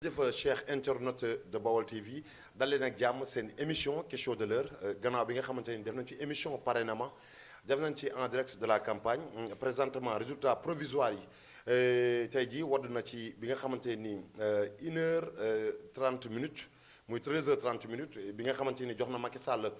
jëf Cheikh internaute de Bawol TV dal leen ak jàmm seen émission question de l'heure gannaaw bi nga xamante ni def nañ ci émission parrainement def nañ ci en direct de la campagne présentement résultat provisoire yi tey jii wadd na ci bi nga xamante ni 1h30 muy 13h30 bi nga xamante ni jox na Macky Sall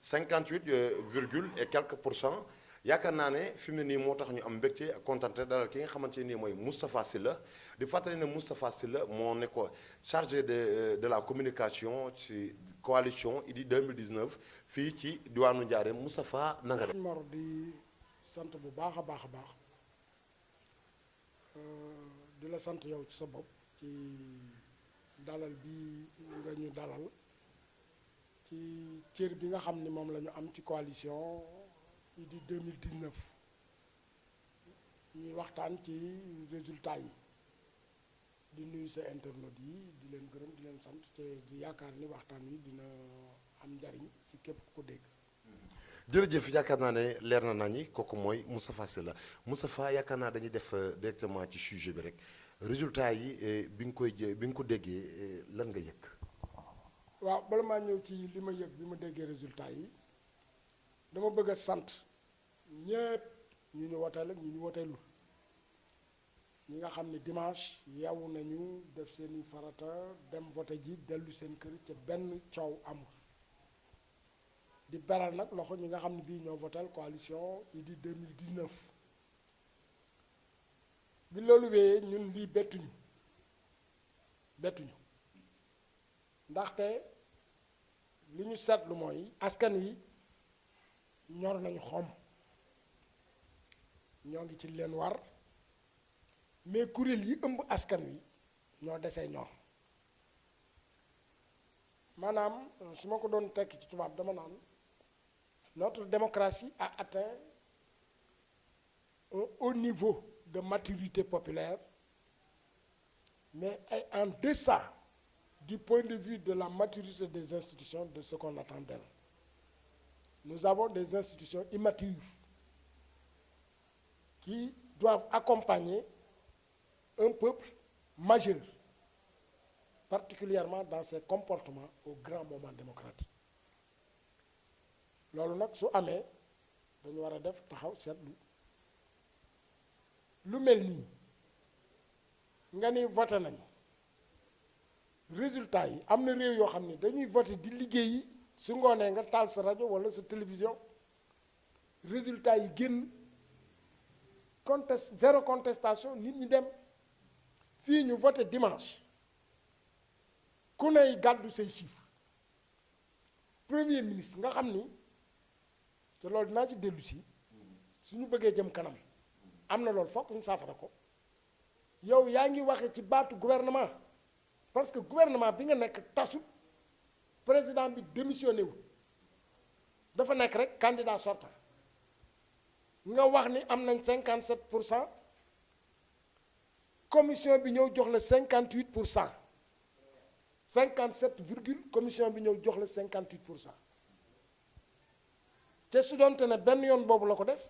58 virgule et quelques pour cent yaakaar naa ne fi mu ne nii moo tax ñu am mbégte ak contenté dalal ki nga xamante nii mooy Moustapha Sylla di fàttali ne Moustapha Sylla moo ne ko chargé de la communication ci coalition Idy 2019 fii ci diwaanu Njaaréem Moustapha na nga def. Mor di sant bu baax a baax a baax di la sant yow ci sa bopp ci dalal bi nga ñu dalal ci cër bi nga xam ni moom la ñu am ci coalition Idy 2019 ñuy waxtaan ci résultat yi di nuyu sa internautes yi di leen gërëm di leen sant te di yaakaar ni waxtaan wi dina am njariñ ci képp ku ko dégg. jërëjëf yaakaar naa ne leer na nañi kooku mooy Moustapha Sylla Moustapha yaakaar naa dañuy def directement ci sujet bi rek résultat yi bi nga ko déggee lan nga yëg. waaw bala maa ñëw ci li ma yëg bi ma déggee résultat yi dama bëgg a sant ñépp ñu ñu woteel ak ñu ñu woteelul ñi nga xam ne dimanche yeewu nañu def seeni farata dem voté ji dellu seen kër ca benn coow amul di beral nag loxo ñi nga xam ne bii ñoo votel coalition Idy 2019 bi loolu wéyee ñun lii bettuñu ndaxte li ñu seetlu mooy askan wi ñor nañu xom ñoo ngi ci leen war mais kuréel yi ëmb askan wi ñoo desee ñor maanaam su ma ko doon tekki ci tubaab dama naan notre démocratie a atteint un haut niveau de maturité populaire mais est en deçà du point de vue de la maturité des institutions de ce qu'on attend d'elles. Nous avons des institutions immatures qui doivent accompagner un peuple majeur, particulièrement dans ses comportements au grand moment démocratique. loolu nag su amee dañu war a def taxaw seetlu lu mel nii nga ni voté nañ résultat yi am na réew yoo xam ne dañuy voté di liggéeyi su ngoonee nga taal sa rajo walla sa télévision résultat yi génn zéro contestation nit ñi dem fii ñu voté dimanche ku ney gàddu say chiffres premier ministre nga xam ni te loolu dinaa ci dellu si suñu bëggee jëm kanam am na loolu fokk ñu saafara ko yow yaa ngi waxe ci baatu gouvernement parce que gouvernement bi nga nekk tasut président bi démissionné wul dafa nekk rek candidat sortant nga wax ni am nañ 57%, commission bi ñëw jox la 58%, 57 virgule commission bi ñëw jox la 58%. te su doonte ne benn yoon boobu la ko def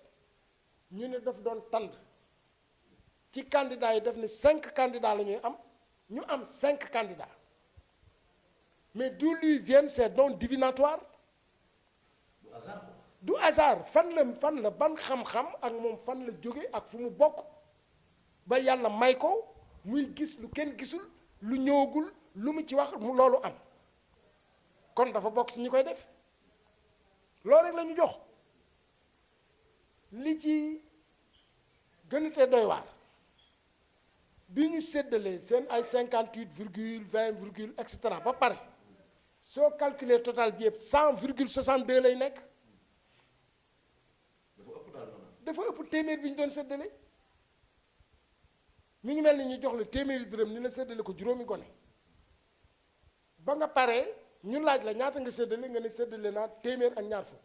ñu ne daf doon tànd ci candidats yi def ni 5 candidats la ñuy am ñu am 5 candidats mais d'où lui viennent ces dons divinatoires. du hasard fan la ban xam-xam ak moom fan la jóge ak fu mu bokk ba yàlla may ko muy gis lu kenn gisul lu ñëwagul lu mu ci wax mu loolu am kon dafa bokk ci ñi koy def loolu rek la ñu jox li ci gënate doy waar bi ñu séddalee seen ay 58 virgule 20 virgule et cetera ba pare soo calculer total bi yëpp 100,62 lay nekk. dafa ëpp téeméer bi ñu doon séddale mi ngi mel ni ñu jox la téeméeri dërëm ni la séddale ko juróomi gone ba nga paree ñu laaj la ñaata nga séddale nga ne séddale naa téeméer ak ñaar fukk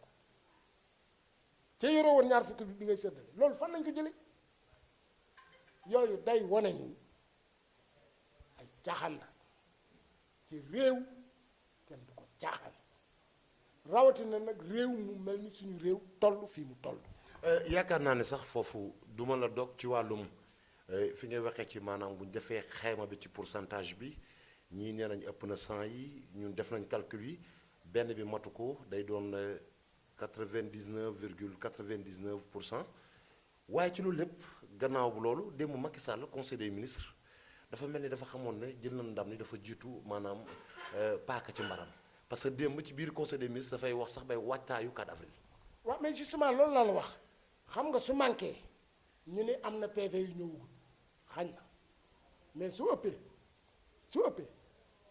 te yoroo woon ñaar fukk bi ngay séddale loolu fan lañ ko jële yooyu day wane ni ay caaxaan la ci réew kenn du ko caaxaan rawatina nag réew mu mel ni suñu réew toll fii mu toll. yaakaar naa ne sax foofu duma la dog ci wàllum fi ngay waxee ci maanaam bu ñu defee xayma bi ci pourcentage bi ñii nee nañ ëpp na 100 yi ñun def nañ calcul yi benn bi matu ko day doon 99,99%. waaye ci loolu lépp gannaaw bu loolu démb Macky Sall conseil des ministres dafa mel ni dafa xamoon ne jël na ndam ni dafa jiitu maanaam paaka ci mbaram parce que démb ci biir conseil des ministres dafay wax sax bay waajtaayu 4 avril. waaw mais justement loolu la wax xam nga su manqué ñu ni am na PV yu ñëwugul xañ na mais su ëppee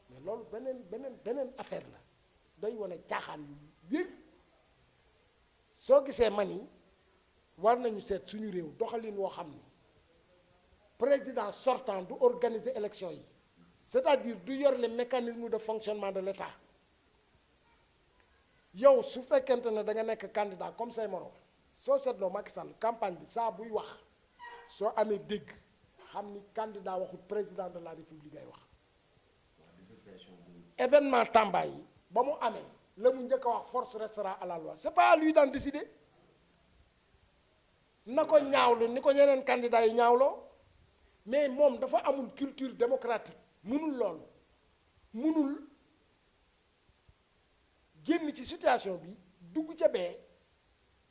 mais loolu beneen affaire la day wane caaxaan yu biir soo gisee man yi war nañu seet suñu réew doxalin woo xam ni président sortant du organiser élection yi c'est-à-dire du yor les mécanismes de fonctionnement de l'État yow su fekkente ne da nga nekk candidat comme say morom soo seetloo Macky Sall campagne bi saa buy wax soo amee dégg xam ni candidat waxut président de la République ay wax événement Tamba yi ba mu amee la mu njëkk a wax force restera à la loi c'est pas à lui d'en décider na ko ñaawlu ni ko ñeneen candidats yi ñaawloo mais moom dafa amul culture démocratique munul loolu munul génn ci situation bi dugg ca bee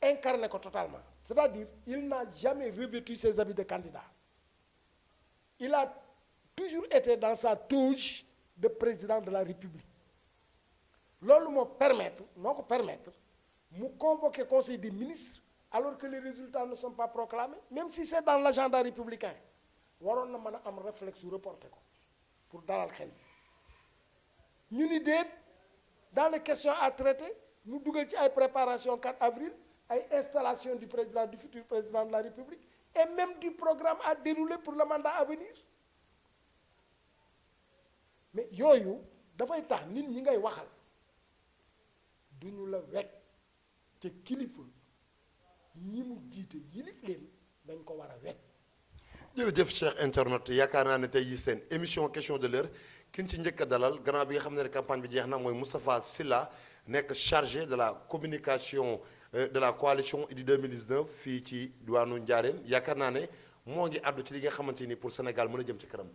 incarné ko totalement c'est-à-dire il n'a jamais revêtu ses habits de candidat il a toujours été dans sa toge de président de la République loolu moo ko permettre mu convoquer conseil des ministres alors que les résultats ne sont pas proclamés même si c'est dans l'agenda républicain waroon na mën a am réflexe su reporter ko pour dalal xel ñu ni déet dans les questions à traiter mu dugal ci ay préparation 4 avril ay installation du futur président de la République et même du programme à dérouler pour le mandat à venir mais yooyu dafay tax nit ñi ngay waxal duñu la wekk te kilifa ñi mu jiite yilif leen dañ ko war a wekk. jërëjëf Cheikh internet yaakaar naa ne tey yi seen émission question de l'heure kin ci njëkk a dalal gannaaw bi nga xam ne campagne bi jeex na mooy Moustapha Sylla nekk chargé de la communication de la coalition Idy 2019 fii ci diwaanu Njaareem yaakaar naa ne moo ngi àddu ci li nga xamante ni pour Sénégal mën a jëm ci kanam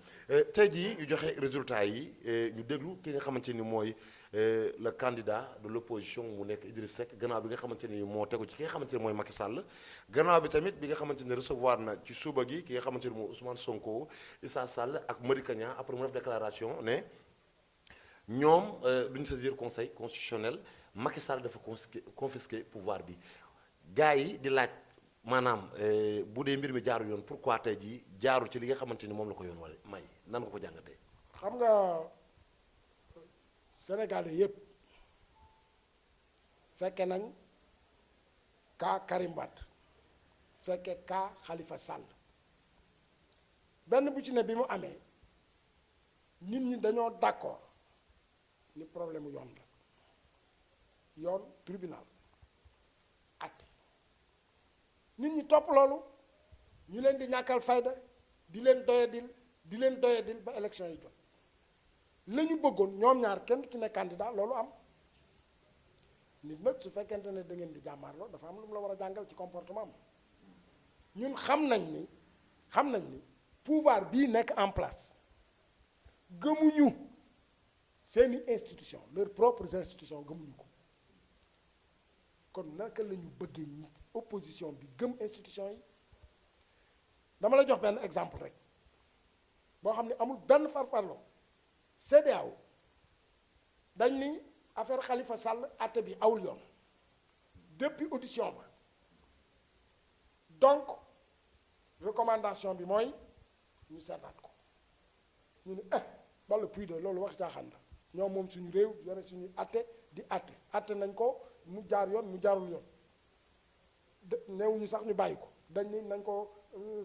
tey jii ñu joxe résultats yi ñu déglu ki nga xamante ni mooy le candidat de l'opposition mu nekk Idriss Seck gannaaw bi nga xamante ni moo tegu ci ki nga xamante ni mooy Macky Sall gannaaw bi tamit bi nga xamante ni recevoir na ci suba gi ki nga xamante ni mooy Ousmane Sonko Issa Sall ak Madické Niang après mu def déclaration ne ñoom duñ saisir conseil constitutionnel Macky Sall dafa confisquer pouvoir bi gars yi di laaj maanaam bu dee mbir mi jaarul yoon pourquoi tey jii jaarul ci li nga xamante ni moom la ko yoon wala may nan nga ko jàngatee. xam nga Sénégalais yépp fekke nañ cas Karim Wade fekke cas Khalifa Sall benn bu ci ne bi mu amee nit ñi dañoo d'accord ni problème yoon la yoon tribunal àtte nit ñi topp loolu ñu leen di ñàkkal fayda di leen doyadil ba élection yi jot la ñu bëggoon ñoom ñaar kenn ki ne candidat loolu am nit nag su fekkente ne da ngeen di jàmmaarloo dafa am lu mu la war a jàngal ci comportement am ñun xam nañ ni pouvoir bii nekk en place gëmuñu seeni institution leurs propres institutions gëmuñu ko kon naka la ñu bëggee ñi opposition bi gëm institution yi dama la jox benn exemple rek boo xam ne amul benn farfarloo CEDEAO dañ ni affaire Khalifa Sall àtte bi awul yoon depuis audition ba donc recommandation bi mooy ñu seetaat ko ñu ne bala puy de loolu wax caaxaan la ñoom moom suñu réew yore suñu àtte di àtte nañ ko mu jaar yoon mu jaarul yoon neewuñu sax ñu bàyyi ko dañ ni nañ ko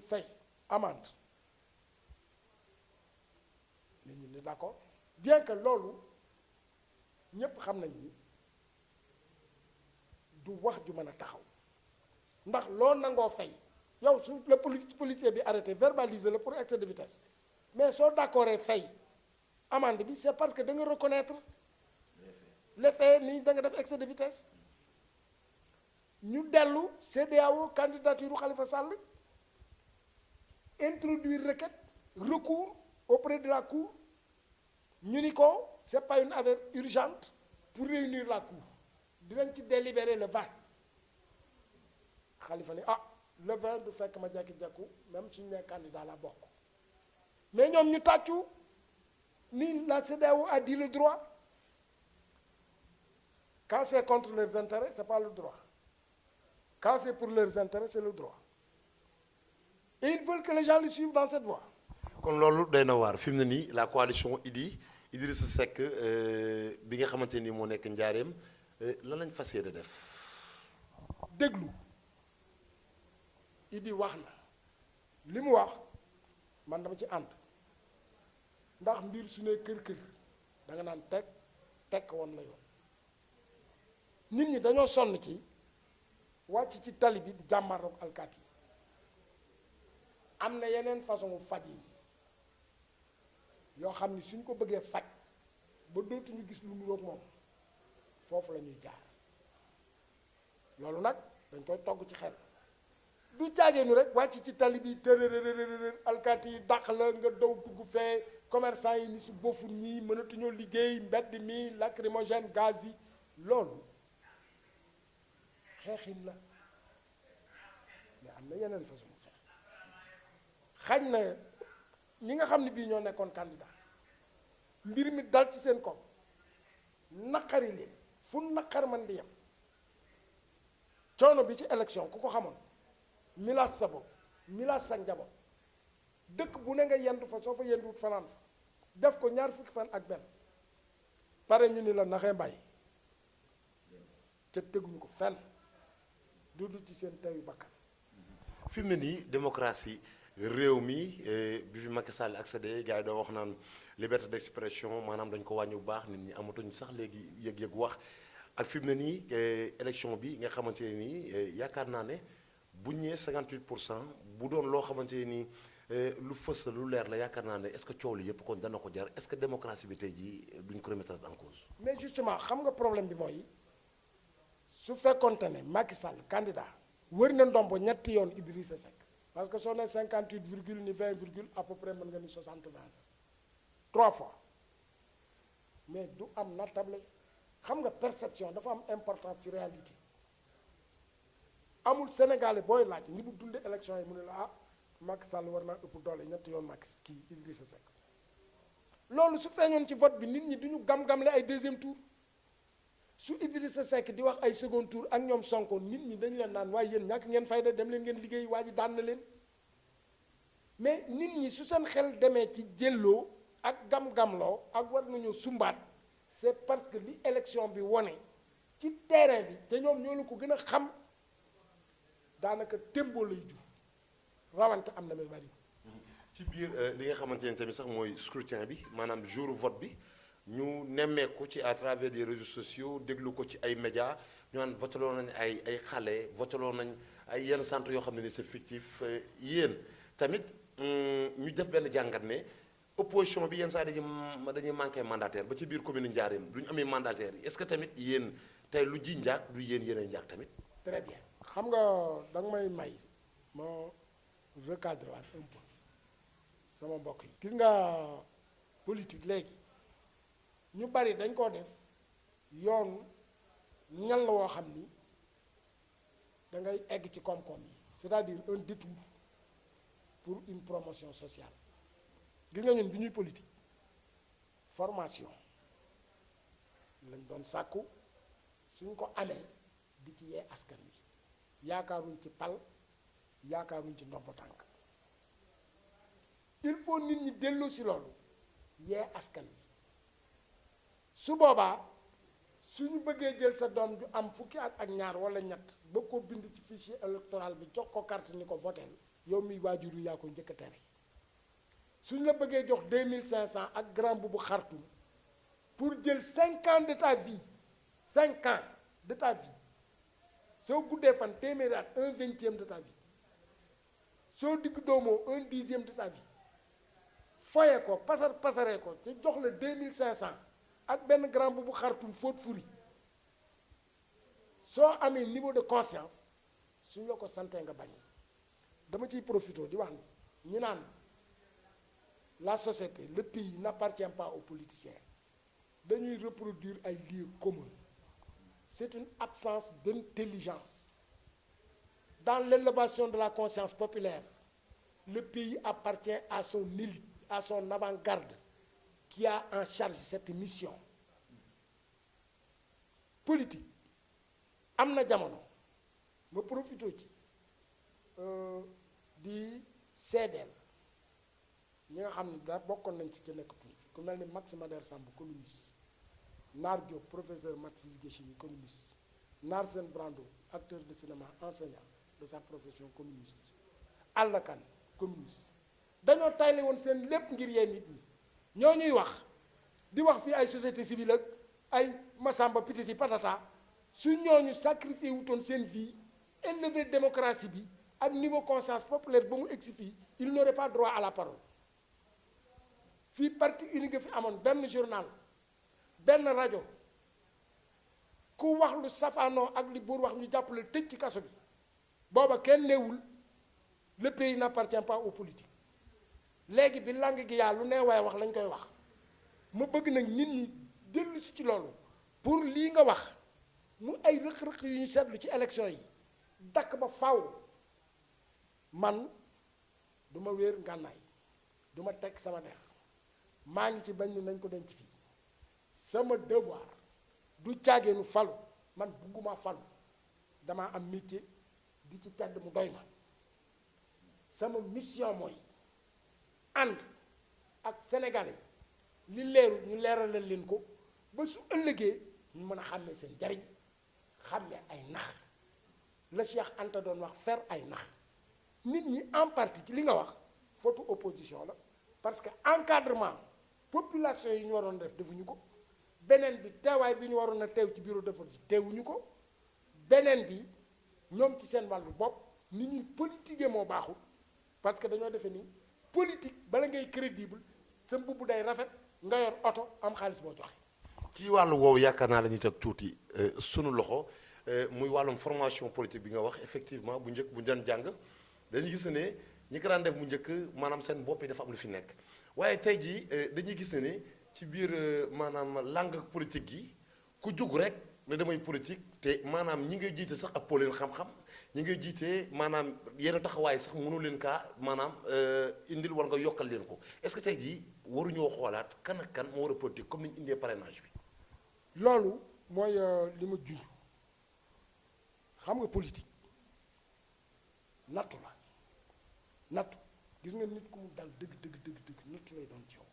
fay amende nit ñi ni d'accord bien que loolu ñépp xam nañ ni du wax ju mën a taxaw ndax loo nangoo fay yow su le policier bi arrêté verbaliser la pour excès de vitesse mais soo d'accordee fay amende bi c'est parce que da nga reconnaître les faits ni da nga def excès de vitesse ñu dellu CEDEAO candidature Khalifa Sall introduire requête recours auprès de la cour ñu ni ko c'est pas une affaire urgente pour réunir la cour dinañ ci délibérer le 20 Khalifa ni le 20 du fekk ma jekki-jekku même suñu nee candidat la bokk mais ñoom ñu tàccu ni la CEDEAO a dit le droit quand c'est contre leurs intérêts c'est pas le droit quand c'est pour leurs intérêts c'est le droit et ils veulent que les gens le suivent dans cette voie. kon loolu doy na waar fi mu ne nii la coalition Idrissa Seck bi nga xamante ni moo nekk njaareem lan lañ fas yéene def. déglu Idi wax na li mu wax man dama ci ànd ndax mbir su ne kër da nga naan tekk woon la yoon nit ñi dañoo sonn ci wàcc ci tali bi di jàmmarloog alkaati yi am na yeneen façon faj yi yoo xam ni suñ ko bëggee faj ba dootuñu gis lu niroog moom foofu la ñuy jaar loolu nag dañ koy togg ci xel du jaageenu rek wàcc ci tali bi tërërërërër alkaati yi dàq la nga daw dugg fee commerçant yi ni su boful ñii mënatuñoo liggéey mbedd mi lacrymogène gaz yi loolu xeexin la mais am na yeneen façon xeex xañ na ñi nga xam ne bii ñoo nekkoon candidat mbir mi dal ci seen kaw naqari leen fu naqar man di yem coono bi ci élection ku ko xamoon milaas sa bopp milaas sa njaboot dëkk bu ne nga yendu fa soo fa yenduwut fanaan fa def ko ñaar fukki fan ak benn pare ñu ni la naxee mbàyyi ca teguñu ko fenn dudu ci seen teyu bakkan fi mu ne nii démocratie réew mi bi fi Macky Sall accédé gars yi doo wax naan liberté d'expression maanaam dañ ko wàññi bu baax nit ñi amatuñ sax léegi yëg-yëg wax ak fi mu ne nii élection bi nga xamante ne nii yaakaar naa ne bu ñëwee 58% bu doon loo xamante ne nii lu fës lu leer la yaakaar naa ne est-ce que coow li yëpp kon dana ko jar est-ce que démocratie bi tey jii duñ ko remettre en cause. mais justement xam nga problème bi mooy su fekkonte ne Macky Sall candidat wër na ndombo ñetti yoon Idrissa Seck parce que soo nee 58 virgule ni 20 virgule à peu près mën nga ni 60 20 3 fois mais du am nattable xam nga perception dafa am importance ci réalité amul Sénégalais booy laaj ni bu dundee élection yi mu ne la Macky Sall war naa ëpp doole ñetti yoon Macky kii Idrissa Seck loolu su feeñoon ci vote bi nit ñi duñu gam-gamle ay deuxième tour su Idrissa Seck di wax ay second tour ak ñoom Sonko nit ñi dañu leen naan waaye yéen ñàkk ngeen fayda dem leen ngeen liggéey waa ji daan na leen mais nit ñi su seen xel demee ci jëlloo ak gam-gamloo ak war nañoo sumbaat c'est parce que li élection bi wone ci terrain bi te ñoom ñoo la ko gën a xam daanaka tembo lay jur rawante am na may bari ci biir li nga xamante ne tamit sax mooy scrutin bi maanaam jour vote bi ñu nemmeeku ci à travers des réseaux sociaux déglu ko ci ay médias ñu naan voteloo nañ ay xale voteloo nañ ay yenn centre yoo xam ne ni c'est fictif yéen tamit ñu def benn jàngat ne opposition bi yenn saa dañuy manqué mandataire ba ci biir commune Ndiarème du ñu amee mandataire yi est-ce que tamit yéen tey lu ji njaag du yéen ay njaag tamit. très bien xam nga da nga may ma recadrer waat un peu sama mbokk yi. gis nga politique léegi ñu bari dañ koo def yoon ñal la woo xam ni da ngay egg ci koom-koom yi c'est-à-dire un détour pour une promotion sociale gis nga ñun bi ñuy politique formation lañ doon sàkku suñ ko amee di ci yee askan wi yaakaaruñ ci pal yaakaaruñ ci ndombo tànk il faut nit ñi delloo si loolu yee askan wi su boobaa suñu bëggee jël sa doom ju am fukki at ak ñaar wala ñett ba ko bind ci fichier électoral bi jox ko carte ni ko votel yow mi waajur yi yaa ko njëkk a tere suñu la bëggee jox 2500 ak grand bu xartum pour jël 5 ans de ta vie 5 ans de ta vie soo guddee fan téeméeri at 1/20 de ta vie soo digg doomoo 1/10 de ta vie foye ko pasaree ko ci jox la 2500 ak benn grand bu xartum fóot furi soo amee niveau de conscience suñ la ko santee nga bañ dama ciy profité di wax ni ñi naan la société le pays n'appartient pas aux politiciens dañuy reproduire ay lieux communs c'est une absence d'intelligence dans l'élévation de la conscience populaire. Le pays appartient à son élite, à son avant-garde qui a en charge cette mission politique. am na jamono ma profité ci di seedeel ñi nga xam ne da bokkoon nañ ci nekkatuñ fi ku mel ni Max Mader Samb communiste, Naar Diop professeur maths physique et chimie communiste, Naar Sen Brando acteur de cinéma enseignant de sa profession communiste, Alla Kane communiste. dañoo tayle woon seen lépp ngir yee nit ñi ñoo ñuy wax di wax fii ay société civile ak ay Masamba pititi patata su ñooñu sacrifié wutoon seen vie élever démocratie bi ak niveau conscience populaire ba mu egsi fii il n'aurait pas droit à la parole. fii parti unique fi amoon benn journal benn rajo ku wax lu safaanoo ak li buur wax ñu jàppale tëj ci kaso bi booba kenn neewul le pays n'appartient pas aux politiques. léegi bi langue gi yaa lu ne waaye wax lañ koy wax ma bëgg nag nit ñi dellu si ci loolu pour lii nga wax mu ay rëq-rëq yu ñu seetlu ci élection yi dakk ba faw man duma wéer ngànnaay duma teg sama dex maa ngi ci bañ ni nañ ko denc fii sama devoir du caageenu falu man bugguma falu damaa am métier di ci tedd mu doy ma sama mission mooy ànd ak sénégalais li leeru ñu leeralal leen ko ba su ëllëgee ñu mën a xàmmee seen njariñ xàmmee ay nax la Cheikh Anta doon wax fer ay nax nit ñi en partie ci li nga wax photo opposition la parce que encadrement population yi ñu waroon def defuñu ko beneen bi teewaay bi ñu waroon a teew ci bureau de vote teewuñu ko beneen bi ñoom ci seen wàllu bopp ni ñuy politiquer moo baaxul parce que dañoo defee ni politique bala ngay crédible sa mbubb day rafet nga yor oto am xaalis boo joxe. ci wàllu woowu yaakaar naa la ñuy teg tuuti sunu loxo muy wàllum formation politique bi nga wax effectivement bu njëkk bu daan jàng dañuy gis ne ñi ko daan def mu njëkk maanaam seen bopp yi dafa am lu fi nekk waaye tey jii dañuy gis ne ci biir maanaam langue politique gi ku jug rek ne damay politique te maanaam ñi ngay jiite sax ak leen xam-xam ñi ngay jiite maanaam yenn taxawaay sax mënu leen kaa maanaam indil war nga yokkal leen ko est-ce que tey jii waruñoo xoolaat kan ak kan moo war a politique comme ni ñu indee parrainage bi. loolu mooy li ma junj xam nga politique nattu la nattu gis nga nit ku mu dal dëgg nattu lay doon ci yow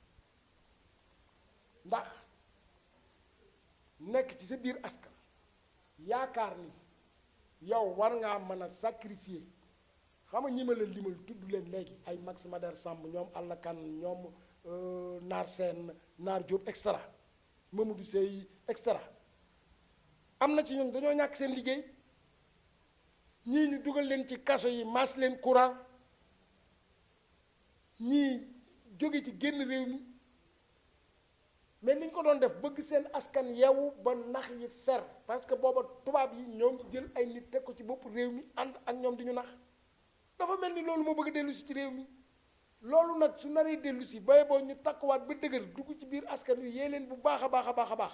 ndax nekk ci sa biir askan yaakaar ni yow war ngaa mën a sacrifier xam nga ñi ma la limal tudd leen léegi ay Max Mader Samb ñoom Alla Kane ñoom Naar Seen Naar Diop extra Mamadou Sey extra am na ci ñoom dañoo ñàkk seen liggéey ñii ñu dugal leen ci kaso yi maas leen courant ñii jóge ci génn réew mi mais ni ñu ko doon def bëgg seen askan yeewu ba nax yi fer parce que booba tubaab yi ñoo ngi jël ay nit teg ko ci bopp réew mi ànd ak ñoom di ñu nax dafa mel ni loolu moo bëgg a dellu si ci réew mi loolu nag su naree dellu si bay boo ñu takkuwaat ba dëgër dugg ci biir askan wi yee leen bu baax a baax a baax a baax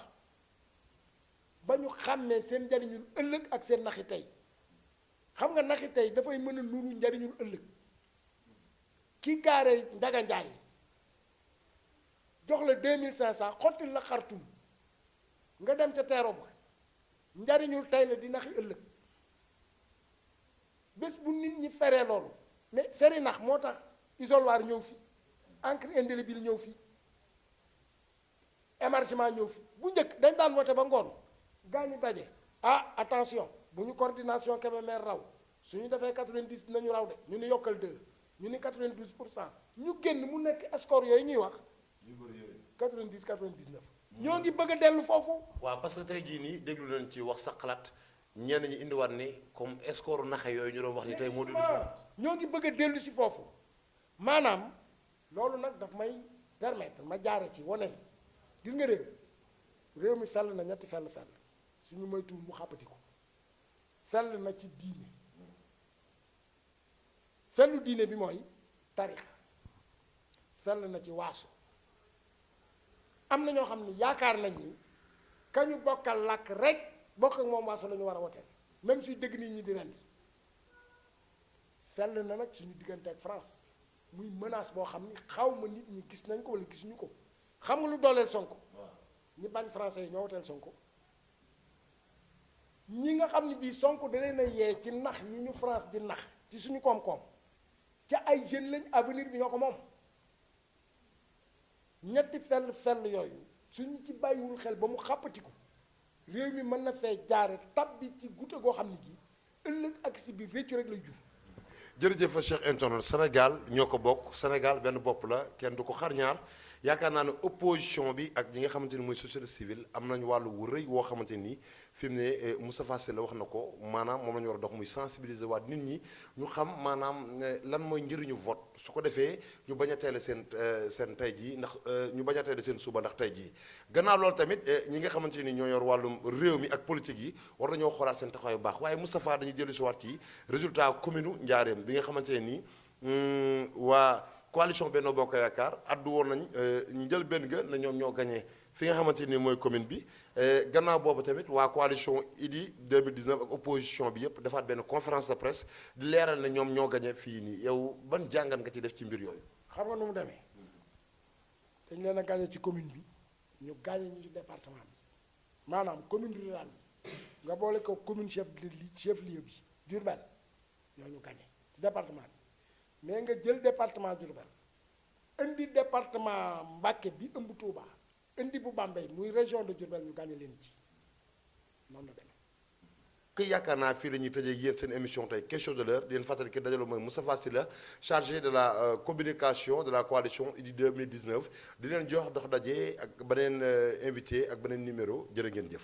ba ñu xàmmee seen njariñul ëllëg ak seen naxi tey xam nga naxi tey dafay mën a nuru njariñul ëllëg ki gaare Njaga Njaay jox la 2500 xottil la xartum nga dem ca teero ba njariñul tey la di naxi ëllëg bés bu nit ñi feree loolu mais feri nax moo tax isoloir ñëw fi encre indélébile ñëw fi émargement ñëw fi bu njëkk dañ daan wote ba ngoon gaa ñi daje ah attention bu ñu coordination Kébémer raw su ñu defee 90 dinañu raw de ñu ni yokkal 2 ñu ni 92% ñu génn mu nekk score yooyu ñuy wax 90 99 ñoo ngi bëgg a dellu foofu. waaw parce que tey jii nii déglu nañ ci wax sa xalaat ñenn ñi indiwaat ni comme score naxe yooyu ñu doon wax ni tey moo dellu si ñoo ngi bëgg a dellu si foofu maanaam loolu nag daf may permettre ma jaare ci wane ni gis nga réew mi fell na ñetti fell suñu moytuwul mu xàppati ko fell na ci diine fellu diine bi mooy tarixa fell na ci waaso am na ñoo xam ni yaakaar nañ ni kañu bokkal làkk rek bokk ak moom waaso la ñu war a woteel même suy dëgg nit ñi di rendi fell na nag suñu diggante ak France muy menace boo xam ni xaw ma nit ñi gis nañ ko wala gisuñu ko xam nga lu dooleel Sonko ñi bañ français yi ñoo woteel Sonko ñi nga xam ne bii Sonko da leen a yee ci nax yi ñu France di nax ci suñu koom-koom ca ay jeunes lañ avenir bi ñoo ko moom ñetti fell yooyu suñu ci bàyyiwul xel ba mu xàppatiku réew mi mën na fee jaare tabbi ci gute goo xam ne gii ëllëg ak si biir réccu rek lay jur. jërëjëf Cheikh Internet Sénégal ñoo ko bokk Sénégal benn bopp la kenn du ko xar ñaar yaakaar naa ne opposition bi ak ñi nga xamante ni mooy société civile am nañu wàllu wu rëy woo xamante ni fi mu ne Moustapha Sylla wax na ko maanaam moom la ñu war a dox muy sensibiliser waat nit ñi ñu xam maanaam lan mooy njëriñu vote su ko defee ñu bañ a teele seen tey jii ndax ñu bañ a teele seen suba ndax tey jii gannaaw loolu tamit ñi nga xamante ni ñoo yor wàllum réew mi ak politique yi war nañoo xoolaat seen taxawaay bu baax waaye Moustapha dañuy jëli si waat ci résultat commune u Njaareem bi nga xamante ne nii waa coalition Benno Bokk Yaakaar addu woon nañ njël benn ga na ñoom ñoo gagné fi nga xamante ni mooy commune bi gannaaw boobu tamit waa coalition Idy 2019 ak opposition bi yëpp defaat benn conférence de presse di leeral ne ñoom ñoo gagné fii nii yow ban jàngat nga ci def ci mbir yooyu. xam nga nu mu demee dañ leen a gagné ci commune bi ñu gagné ñu ci département bi maanaam commune rurale bi nga boole ko commune chef-lieu bi Diourbel ñoo ñu gagné ci département bi. mais nga jël département Diourbel indi département Mbacké bi ëmb Touba indi bu Bambey muy région de Diourbel ñu gagné leen ci noonu la demee. que yaakaar naa fii la ñuy tëjee yéen seen émission tey question de l'heure di leen fàttali que dajaloo mooy Moustapha Sylla chargé de la communication de la coalition Idy 2019 di leen jox dox daje ak beneen invité ak beneen numéro jërë ngeen jëf.